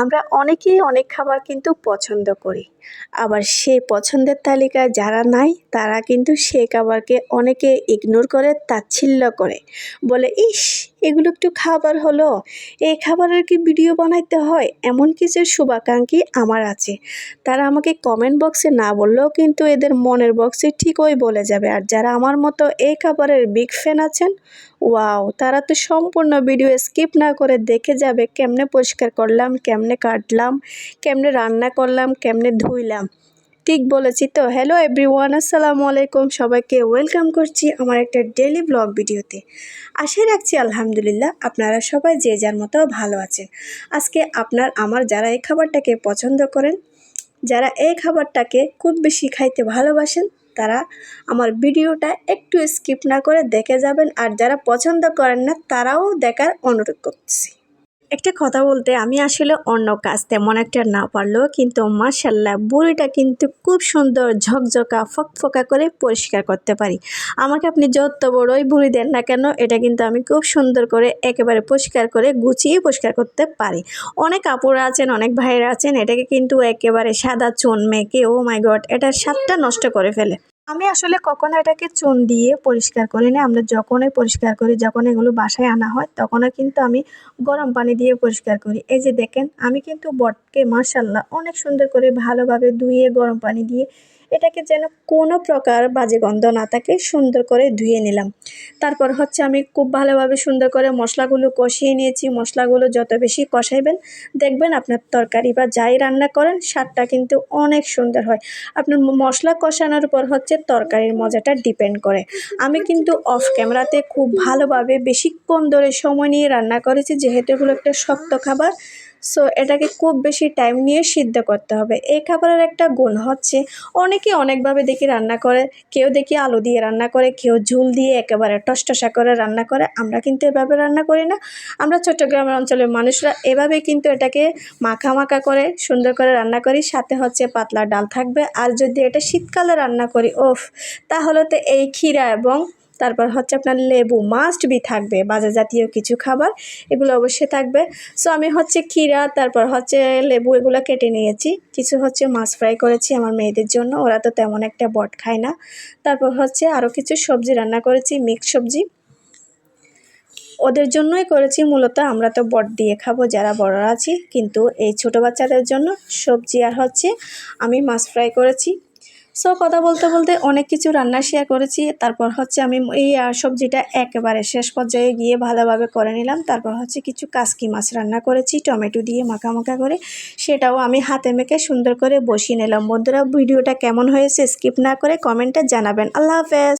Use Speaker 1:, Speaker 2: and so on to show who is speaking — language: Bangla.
Speaker 1: আমরা অনেকেই অনেক খাবার কিন্তু পছন্দ করি, আবার সেই পছন্দের তালিকায় যারা নাই তারা কিন্তু সেই খাবারকে অনেকে ইগনোর করে, তাচ্ছিল্য করে, বলে ইস এগুলো একটু খাবার হলো, এই খাবারের কি ভিডিও বানাইতে হয়। এমন কিছু শুভাকাঙ্ক্ষী আমার আছে, তারা আমাকে কমেন্ট বক্সে না বললেও কিন্তু এদের মনের বক্সে ঠিকই বলে যাবে। আর যারা আমার মতো এই খাবারের বিগ ফ্যান আছেন, ওয়াও, তারা তো সম্পূর্ণ ভিডিও স্কিপ না করে দেখে যাবে কেমনে পরিষ্কার করলাম, কেমনে কাটলাম, কেমনে রান্না করলাম, কেমনে ধুইলাম। ঠিক বলেছি তো? হ্যালো এভরিওয়ান, আসসালামু আলাইকুম, সবাইকে ওয়েলকাম করছি আমার একটা ডেইলি ব্লগ ভিডিওতে। আশা রাখছি আলহামদুলিল্লাহ আপনারা সবাই যে যার মতো ভালো আছেন। আজকে আমার যারা এই খাবারটাকে পছন্দ করেন, যারা এই খাবারটাকে খুব বেশি খাইতে ভালোবাসেন, তারা আমার ভিডিওটা একটু স্কিপ না করে দেখে যাবেন। আর যারা পছন্দ করেন না তারাও দেখার অনুরোধ করছি। একটা কথা বলতে, আমি আসলে অন্য কাজ তেমন একটা না পারলেও কিন্তু মাশাল্লাহ বুড়িটা কিন্তু খুব সুন্দর ঝকঝকা ফকফকা করে পরিষ্কার করতে পারি। আমাকে আপনি যত বড়ই বুড়ি দেন না কেন, এটা কিন্তু আমি খুব সুন্দর করে একেবারে পরিষ্কার করে গুছিয়ে পরিষ্কার করতে পারি। অনেক আপুরা আছেন, অনেক ভাইরা আছেন, এটাকে কিন্তু একেবারে সাদা চুন মেখে, ও মাই গড, এটার স্বাদটা নষ্ট করে ফেলে। আমি আসলে কখনো এটাকে চুন দিয়ে পরিষ্কার করি না। আমরা যখনই পরিষ্কার করি, যখন এগুলো বাসায় আনা হয়, তখনও কিন্তু আমি গরম পানি দিয়ে পরিষ্কার করি। এই যে দেখেন, আমি কিন্তু বটকে মাশাল্লাহ অনেক সুন্দর করে ভালোভাবে ধুয়ে গরম পানি দিয়ে এটাকে যেন কোনো প্রকার বাজে গন্ধ না থাকে সুন্দর করে ধুয়ে নিলাম। তারপর হচ্ছে আমি খুব ভালোভাবে সুন্দর করে মশলাগুলো কষিয়ে নিয়েছি। মশলাগুলো যত বেশি কষাইবেন, দেখবেন আপনার তরকারি বা যাই রান্না করেন স্বাদটা কিন্তু অনেক সুন্দর হয়। আপনার মশলা কষানোর উপর হচ্ছে তরকারির মজাটা ডিপেন্ড করে। আমি কিন্তু অফ ক্যামেরাতে খুব ভালোভাবে বেশিক্ষণ ধরে সময় নিয়ে রান্না করেছি, যেহেতু এগুলো একটা শক্ত খাবার। সো এটাকে খুব বেশি টাইম নিয়ে সিদ্ধ করতে হবে। এই খাবারের একটা গুণ হচ্ছে, অনেকে অনেকভাবে দেখি রান্না করে। কেউ দেখি আলু দিয়ে রান্না করে, কেউ ঝুল দিয়ে একেবারে টসটসা করে রান্না করে। আমরা কিন্তু এভাবে রান্না করি না। আমরা চট্টগ্রামের অঞ্চলের মানুষরা এভাবে কিন্তু এটাকে মাখা মাখা করে সুন্দর করে রান্না করি। সাথে হচ্ছে পাতলা ডাল থাকবে। আর যদি এটা শীতকালে রান্না করি, ওফ, তাহলে তো এই ক্ষীরা এবং তারপর হচ্ছে আপনার লেবু মাস্ট বি থাকবে। বাজার জাতীয় কিছু খাবার এগুলো অবশ্যই থাকবে। সো আমি হচ্ছে ক্ষীরা, তারপর হচ্ছে লেবু, এগুলো কেটে নিয়েছি। কিছু হচ্ছে মাছ ফ্রাই করেছি আমার মেয়েদের জন্য, ওরা তো তেমন একটা বট খায় না। তারপর হচ্ছে আরও কিছু সবজি রান্না করেছি, মিক্স সবজি, ওদের জন্যই করেছি মূলত। আমরা তো বট দিয়ে খাবো যারা বড়রা আছি, কিন্তু এই ছোটো বাচ্চাদের জন্য সবজি আর হচ্ছে আমি মাছ ফ্রাই করেছি। সো কথা বলতে বলতে অনেক কিছু রান্না শেয়ার করেছি। তারপর হচ্ছে আমি এই সবজিটা একেবারে শেষ পর্যায়ে গিয়ে ভালোভাবে করে নিলাম। তারপর হচ্ছে কিছু কাসকি মাছ রান্না করেছি টমেটো দিয়ে মাখা মাখা করে, সেটাও আমি হাতে মেখে সুন্দর করে বসিয়ে নিলাম। বন্ধুরা, ভিডিওটা কেমন হয়েছে স্কিপ না করে কমেন্টে জানাবেন। আল্লাহ হাফেজ।